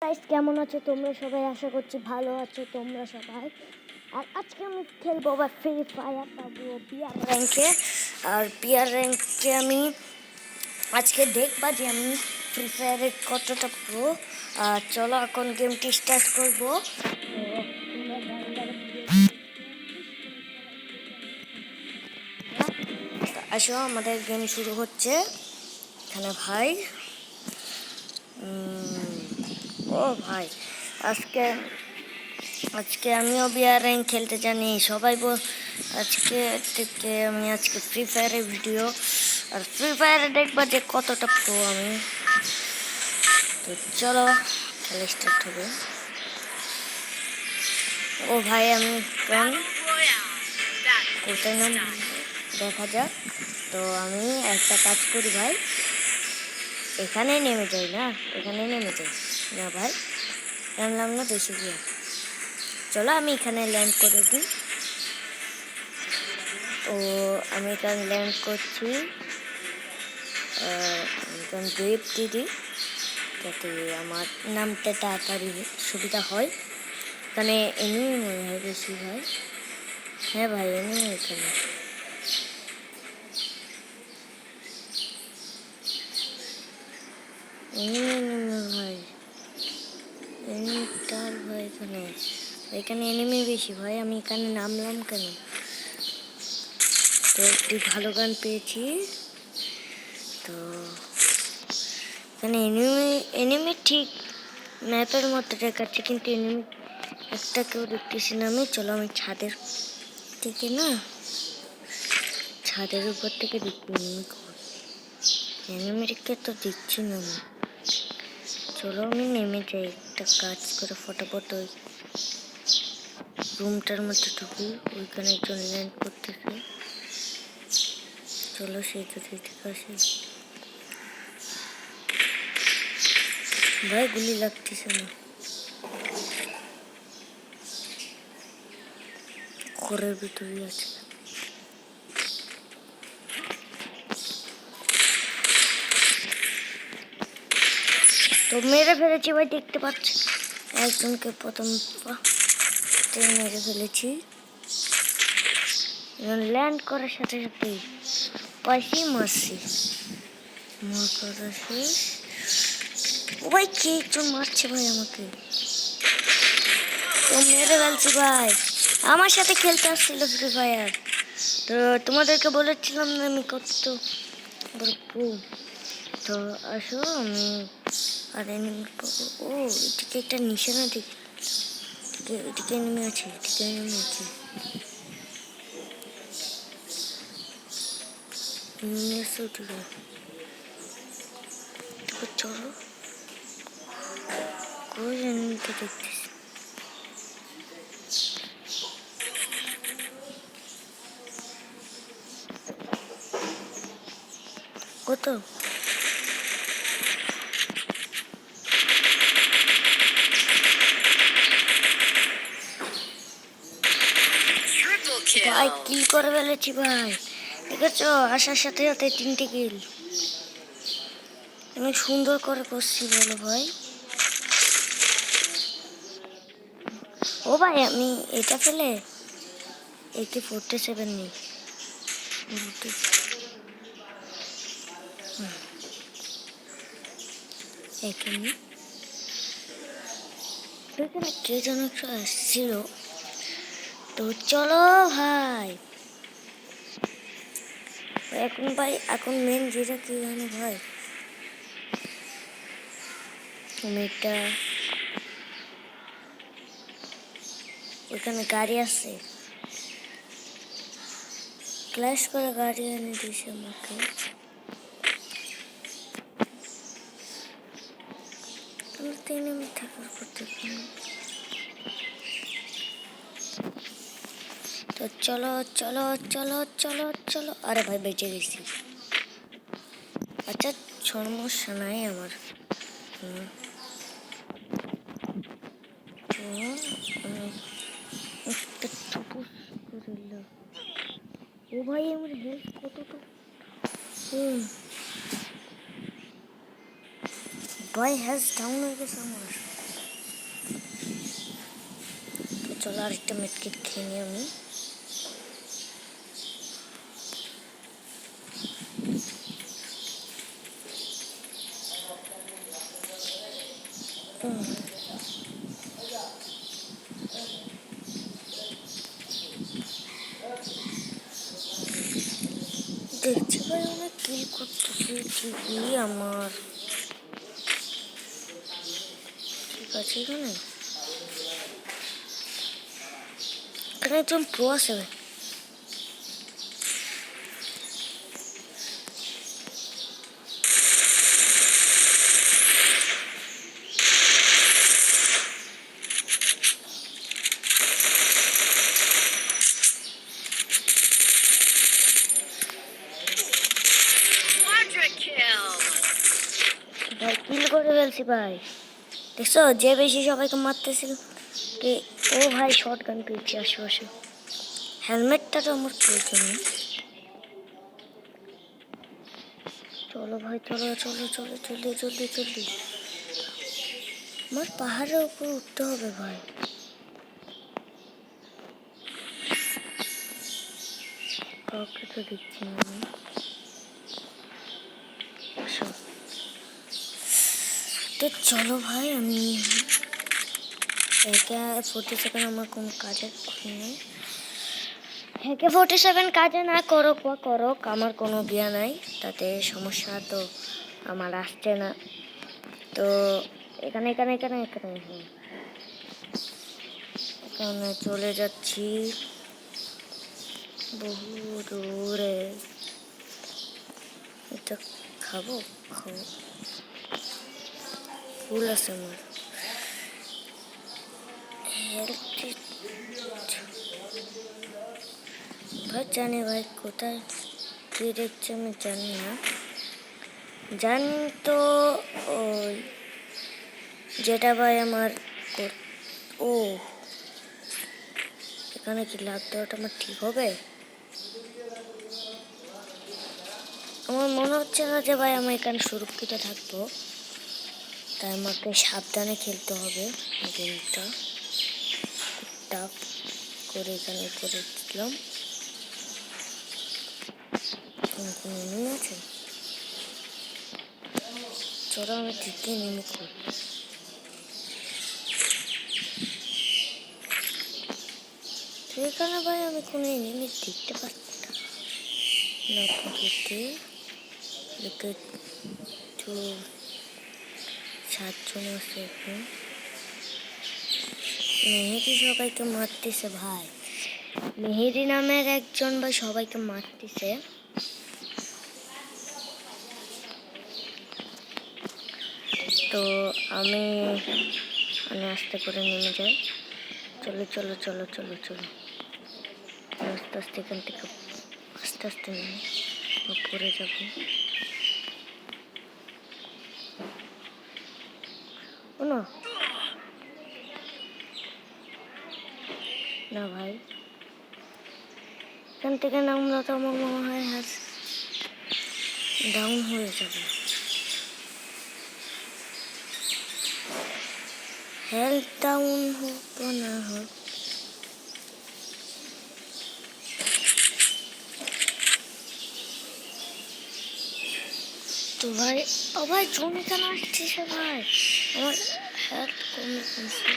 Guys কেমন আছো তোমরা সবাই? আশা করছি ভালো আছো তোমরা সবাই। আর আজকে আমি খেলবো ফ্রি ফায়ার, পাবো বিআর র্যাঙ্কে। আর বিআর র্যাঙ্কে আমি আজকে দেখবা যে আমি ফ্রি ফায়ারে কতটা প্রো। আর চলো এখন গেমটি স্টার্ট করবো। আসো আমাদের গেম শুরু হচ্ছে। এখানে ভাই ও ভাই আজকে আমিও বিআর র্যাঙ্ক খেলতে জানি সবাই আজকে থেকে আমি ফ্রি ফায়ারের ভিডিও আর ফ্রি ফায়ারে দেখবা যে কতটা প্রো আমি। তো চলো খেলা স্টার্ট হবে। ও ভাই আমি কোথায় নাম দেখা যাক। তো আমি একটা কাজ করি ভাই, এখানে নেমে যাই না ভাই, নামলাম না বেশি গিয়ে। চলো আমি এখানে ল্যান্ড করে দিই। তো আমি এখানে ল্যান্ড করছি, গ্রিপ দিদি যাতে আমার নামতে তাড়াতাড়ি সুবিধা হয়। এখানে এনিমি মনে হয় বেশি ভাই। হ্যাঁ ভাই এনিমি এখানে। ভাই এনিমিটার ভাই এখানে এনিমি বেশি ভাই। আমি এখানে নামলাম কেন? তো একটি ভালো গান পেয়েছি। তো এখানে এনিমি ঠিক ম্যাপের মধ্যে দেখাচ্ছে, কিন্তু এনিমি একটা কেউ দেখতেছি না আমি। চলো আমি ছাদের উপর থেকে দেখি এনিমিকে তো দেখছি না আমি। চলো আমি নেমে যাই, একটা কাজ করে ফটাফট ওই রুমটার মধ্যে ঢুকি। ওইখানে একজন ল্যান্ড করতেছে। চলো সেই তো ঠিক আছে ভাই, গুলি লাগতেছে না। ঘরের ভিতরে আছে। তো মেরে ফেলেছি ভাই, দেখতে পাচ্ছি একজনকে প্রথম মেরে ফেলেছি। ল্যান্ড করার সাথে সাথে কয়েকই মারছি। ভাই কে একজন মারছে ভাই আমাকে। তো মেরে ফেলছি ভাই। আমার সাথে খেলতে আসছিল ফ্রি ফায়ার। তো তোমাদেরকে বলেছিলাম না আমি কত বড় প্রো। তো আসো আমি আর এনিমি পাবো। ও এদিকে একটা নিশানা দেখি, এদিকে এনিমি আছে। চলো কই এনিমিকে দেখতেছি। কত ভাই কিল করে ফেলেছি ভাই, দেখেছ? আসার সাথে সাথে 3টে কিল। আমি সুন্দর করে করছি বলো ভাই। ও ভাই আমি এটা ফেলে AK-47 নেই। এখানে কে যেন আসছিল। তো চলো ভাই এখন মেন যেটা কি জানো ভাই, এটা ওইখানে গাড়ি আছে, ক্লাস করে গাড়ি এনে দিয়েছে আমাকে। থাকার করতে তো চলো। আরে ভাই বেঁচে গেছি। আচ্ছা সমস্যা নাই আমার। ও ভাই আমার হেল্প কতটা ভাই হ্যাজ ডাউন হয়ে গেছে আমার। তো চলো আরেকটা মেডকিট খেয়ে নিই আমি। দেখছি ভাই অনেক কিল করতেছি, ঠিকই আমার ঠিক আছে। এখানে এখানে একজন প্রো আছে ভাই। ভাই কিল করে ফেলছি ভাই, দেখছো যে বেশি সবাইকে মারতেছিল কি। ও ভাই শর্ট গান পেয়েছি আশেপাশে, হেলমেটটা তো আমার প্রয়োজন নেই। চলো ভাই চলো চলো চলো জলদি জলদি জলদি, আমার পাহাড়ের উপর উঠতে হবে ভাই। কাউকে তো দেখছি না আমি। তো চলো ভাই আমি একে 47 আমার কোনো কাজের নেই। একে 47 কাজে না করো করো, আমার কোনো বিয়া নাই, তাতে সমস্যা তো আমার আসছে না। তো এখানে এখানে এখানে এখানে এখানে চলে যাচ্ছি বহু দূরে। এটা খাবো খাবো, ফুল আছে আমার ভাই। জানি ভাই কোথায় কি দেখছি আমি জানি না, জানি তো ওই যেটা ভাই আমার ও এখানে কি লাভ দেওয়াটা আমার ঠিক হবে? আমার মনে হচ্ছে না যে ভাই আমি এখানে সুরক্ষিত থাকবো, তাই আমাকে সাবধানে খেলতে হবে গেমটা। টাফ করে এখানে করে দিলাম। কোনো এনিমি আছে? চলো আমি ঠিকই এনিমি করি। এখানে ভাই আমি কোনো এনিমি দেখতে পাচ্ছি না, পকেটে লোকে তো 7 জন আছে এখন। মেহেদি সবাইকে মারতেছে ভাই, মেহেদি নামের একজন ভাই সবাইকে মারতেছে। তো আমি আস্তে করে নেমে যাই। চলো চলো চলো চলো চলো আস্তে আস্তে এখান থেকে আস্তে আস্তে নেমে পড়ে যাবো। ও না না ভাই, এখান থেকে নামলে তো আমার মনে হয় ডাউন হয়ে যাবে। হেলথ ডাউন হোক বা না হোক, তো ভাই ও ভাই জোন এখানে আসছে ভাই, আমার হেলথ কমছে।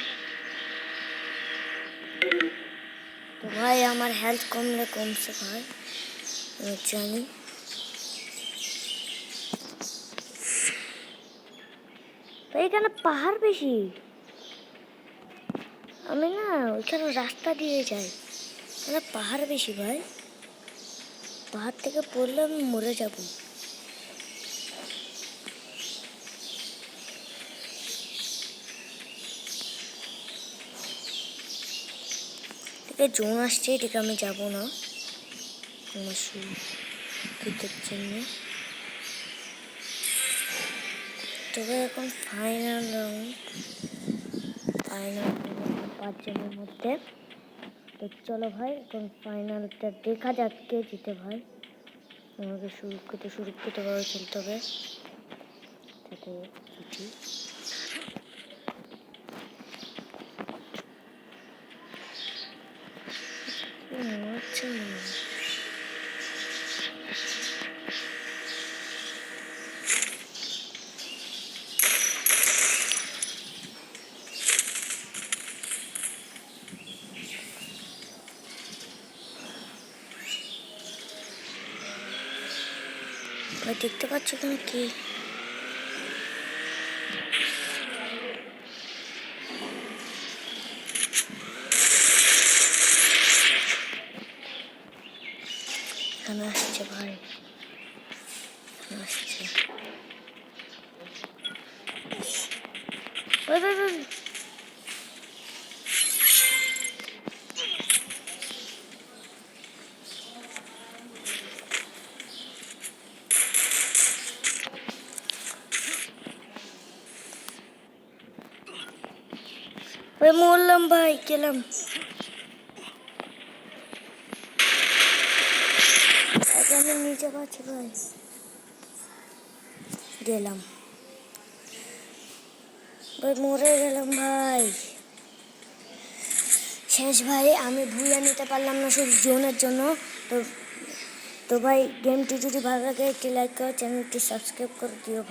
তো ভাই আমার হেলথ কমছে ভাই, আমি জানি। ভাই এখানে পাহাড় বেশি, আমি না ওইখানে রাস্তা দিয়ে যাই, এখানে পাহাড় বেশি ভাই, পাহাড় থেকে পড়লে আমি মরে যাব। জোন আসছে, এদিকে আমি যাবো না আমার সুরক্ষিতের জন্য। তবে এখন ফাইনাল রাউন্ড, 5 জনের মধ্যে। তো চলো ভাই এখন ফাইনালটা দেখা যাক কে জিতে ভাই। আমাকে সুরক্ষিতভাবে খেলতে হবে যাতে জিতি। ভাই দেখতে পাচ্ছ এখানে কি? এখানে আসছে ভাই, এখানে আসছে। ভাই ভাই ভাই ভাই মরলাম ভাই, গেলাম। আমি নিচে পাচ্ছি ভাই, গেলাম ভাই, মরে গেলাম ভাই, শেষ ভাই। আমি ভুলে নিতে পারলাম না শুধু জোনের জন্য। তো তো ভাই গেমটি যদি ভালো লাগে একটি লাইক করো, চ্যানেলটি সাবস্ক্রাইব করে দিও ভাই।